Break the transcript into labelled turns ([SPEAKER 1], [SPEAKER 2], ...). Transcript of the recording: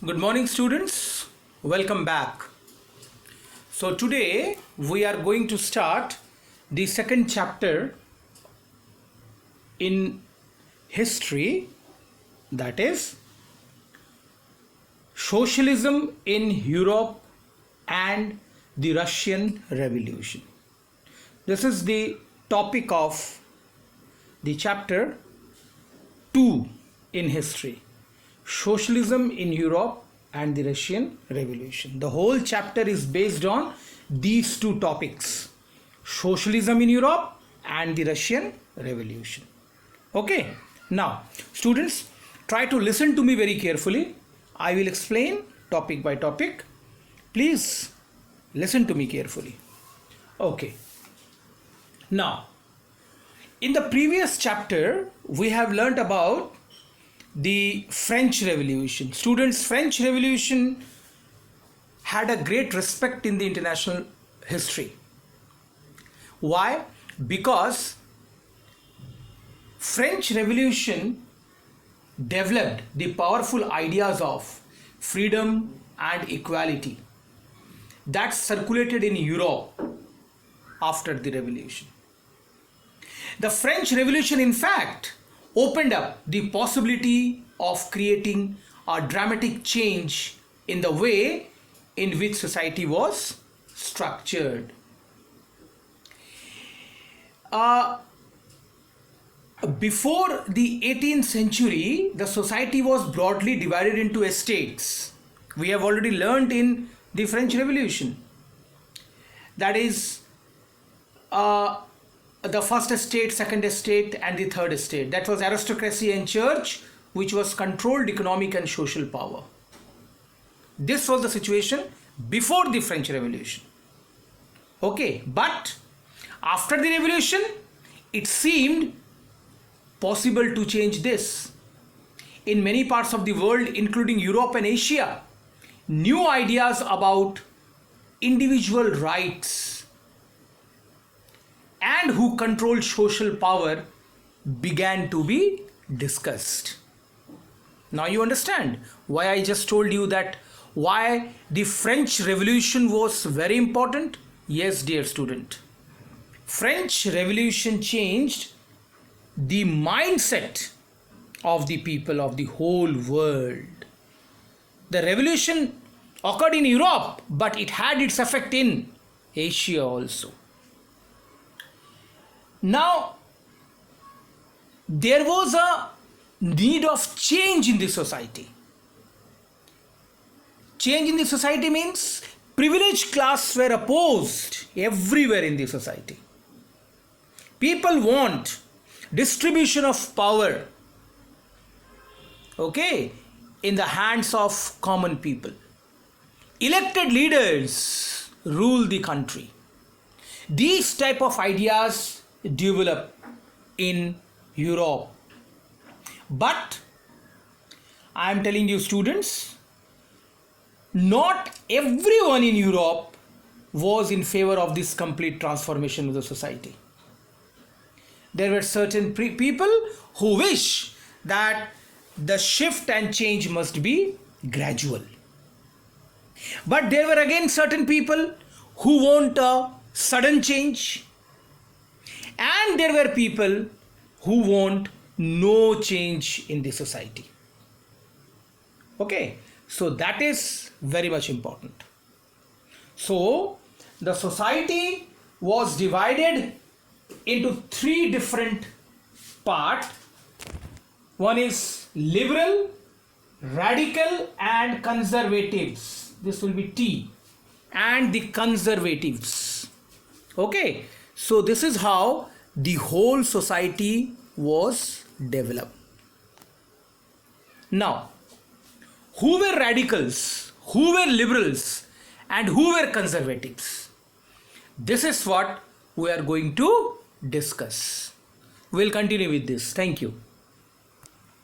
[SPEAKER 1] Good morning, students. Welcome back. So today we are going to start the second chapter in history, that is Socialism in Europe and the Russian Revolution. This is the topic of the chapter 2 in history. Socialism in Europe and the Russian Revolution. The whole chapter is based on these two topics: socialism in Europe and the Russian Revolution. Okay, now students, try to listen to me very carefully. I will explain topic by topic. Please listen to me carefully. Okay, now in the previous chapter we have learnt about the French Revolution. Students, French Revolution had a great respect in the international history. Why? Because French Revolution developed the powerful ideas of freedom and equality that circulated in Europe after the revolution. The French Revolution, in fact, opened up the possibility of creating a dramatic change in the way in which society was structured. Before the 18th century, the society was broadly divided into estates. We have already learned in the French Revolution. That is, the first estate, second estate, and the third estate. That was aristocracy and church, which was controlled economic and social power. This was the situation before the French Revolution. Okay, but after the revolution, it seemed possible to change this. In many parts of the world, including Europe and Asia, new ideas about individual rights and who controlled social power began to be discussed. Now you understand why I just told you that why the French Revolution was very important? Yes, dear student. French Revolution changed the mindset of the people of the whole world. The revolution occurred in Europe, but it had its effect in Asia also. Now, there was a need of change in the society. Change in the society means privileged class were opposed everywhere in the society. People want distribution of power, okay, in the hands of common people. Elected leaders rule the country. These type of ideas develop in Europe. But I am telling you, students, not everyone in Europe was in favor of this complete transformation of the society. There were certain people who wish that the shift and change must be gradual. But there were again certain people who want a sudden change. And there were people who want no change in the society. Okay, so that is very much important. So the society was divided into three different parts. One is liberal, radical, and conservatives. This will be T. And the conservatives. Okay. So this is how the whole society was developed. Now, who were radicals, who were liberals, and who were conservatives? This is what we are going to discuss. We'll continue with this. Thank you.